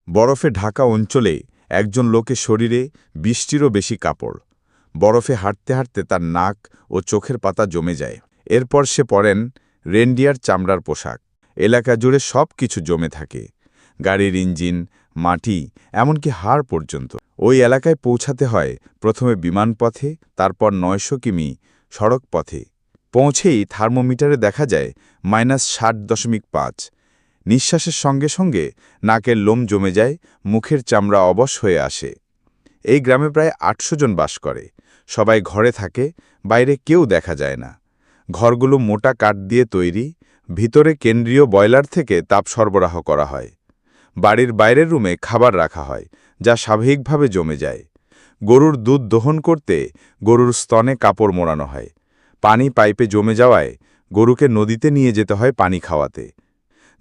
বরফে ঢাকা অঞ্চলে একজন লোকের শরীরে ২০টিরও বেশি কাপড়। বরফে হাঁটতে হাঁটতে তার নাক ও চোখের পাতা জমে যায়। এরপর সে পরেন রেনডিয়ার চামড়ার পোশাক। এলাকা জুড়ে সব কিছু জমে থাকে, গাড়ির ইঞ্জিন, মাটি, এমনকি হাড় পর্যন্ত। ওই এলাকায় পৌঁছাতে হয় প্রথমে বিমানপথে, তারপর ৯০০ কিমি সড়ক পথে। পৌঁছেই থার্মোমিটারে দেখা যায় -৬০.৫। নিঃশ্বাসের সঙ্গে সঙ্গে নাকের লোম জমে যায়, মুখের চামড়া অবশ হয়ে আসে। এই গ্রামে প্রায় ৮০০ জন বাস করে। সবাই ঘরে থাকে, বাইরে কেউ দেখা যায় না। ঘরগুলো মোটা কাঠ দিয়ে তৈরি, ভিতরে কেন্দ্রীয় বয়লার থেকে তাপ সরবরাহ করা হয়। বাড়ির বাইরের রুমে খাবার রাখা হয়, যা স্বাভাবিকভাবে জমে যায়। গরুর দুধ দহন করতে গরুর স্তনে কাপড় মোড়ানো হয়। পানি পাইপে জমে যাওয়ায় গরুকে নদীতে নিয়ে যেতে হয় পানি খাওয়াতে।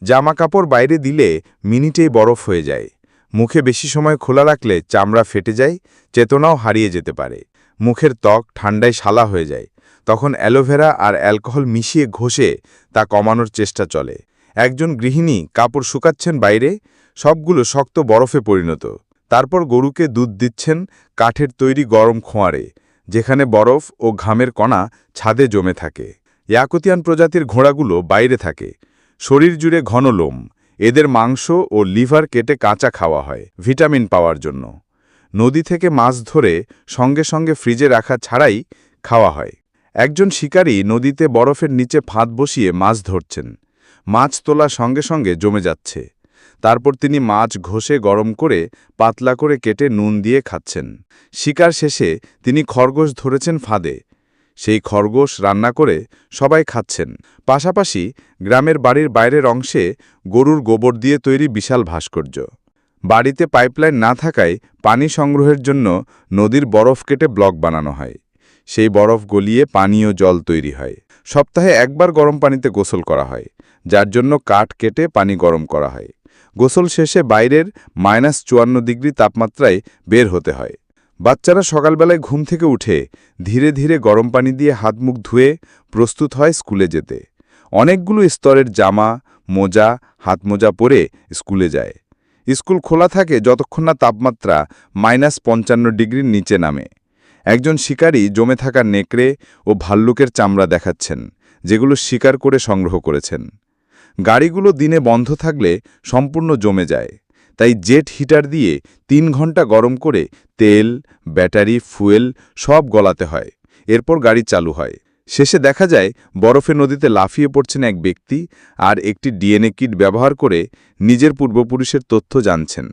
জামা কাপড় বাইরে দিলে মিনিটেই বরফ হয়ে যায়। মুখে বেশি সময় খোলা রাখলে চামড়া ফেটে যায়, চেতনাও হারিয়ে যেতে পারে। মুখের ত্বক ঠান্ডায় শালা হয়ে যায়। তখন অ্যালোভেরা আর অ্যালকোহল মিশিয়ে ঘষে তা কমানোর চেষ্টা চলে। একজন গৃহিণী কাপড় শুকাচ্ছেন বাইরে, সবগুলো শক্ত বরফে পরিণত। তারপর গরুকে দুধ দিচ্ছেন কাঠের তৈরি গরম খোঁয়ারে, যেখানে বরফ ও ঘামের কণা ছাদে জমে থাকে। ইয়াকুতিয়ান প্রজাতির ঘোড়াগুলো বাইরে থাকে, শরীর জুড়ে ঘন লোম। এদের মাংস ও লিভার কেটে কাঁচা খাওয়া হয় ভিটামিন পাওয়ার জন্য। নদী থেকে মাছ ধরে সঙ্গে সঙ্গে ফ্রিজে রাখা ছাড়াই খাওয়া হয়। একজন শিকারী নদীতে বরফের নিচে ফাঁদ বসিয়ে মাছ ধরছেন। মাছ তোলার সঙ্গে সঙ্গে জমে যাচ্ছে। তারপর তিনি মাছ ঘষে গরম করে পাতলা করে কেটে নুন দিয়ে খাচ্ছেন। শিকার শেষে তিনি খরগোশ ধরেছেন ফাঁদে। সেই খরগোশ রান্না করে সবাই খাচ্ছেন। পাশাপাশি গ্রামের বাড়ির বাইরের অংশে গরুর গোবর দিয়ে তৈরি বিশাল ভাস্কর্য। বাড়িতে পাইপলাইন না থাকায় পানি সংগ্রহের জন্য নদীর বরফ কেটে ব্লক বানানো হয়। সেই বরফ গলিয়ে পানীয় জল তৈরি হয়। সপ্তাহে একবার গরম পানিতে গোসল করা হয়, যার জন্য কাঠ কেটে পানি গরম করা হয়। গোসল শেষে বাইরের -৫৪ ডিগ্রি তাপমাত্রায় বের হতে হয়। বাচ্চারা সকালবেলায় ঘুম থেকে উঠে ধীরে ধীরে গরম পানি দিয়ে হাত মুখ ধুয়ে প্রস্তুত হয় স্কুলে যেতে। অনেকগুলো স্তরের জামা, মোজা, হাতমোজা পরে স্কুলে যায়। স্কুল খোলা থাকে যতক্ষণ না তাপমাত্রা -৫৫ ডিগ্রির নিচে নামে। একজন শিকারী জমে থাকা নেকড়ে ও ভাল্লুকের চামড়া দেখাচ্ছেন, যেগুলো শিকার করে সংগ্রহ করেছেন। গাড়িগুলো দিনে বন্ধ থাকলে সম্পূর্ণ জমে যায়, তাই জেট হিটার দিয়ে ৩ ঘন্টা গরম করে তেল, ব্যাটারি, ফুয়েল সব গলাতে হয়। এরপর গাড়ি চালু হয়। শেষে দেখা যায় বরফে নদীতে লাফিয়ে পড়ছেন এক ব্যক্তি আর একটি ডিএনএ কিট ব্যবহার করে নিজের পূর্বপুরুষের তথ্য জানছেন।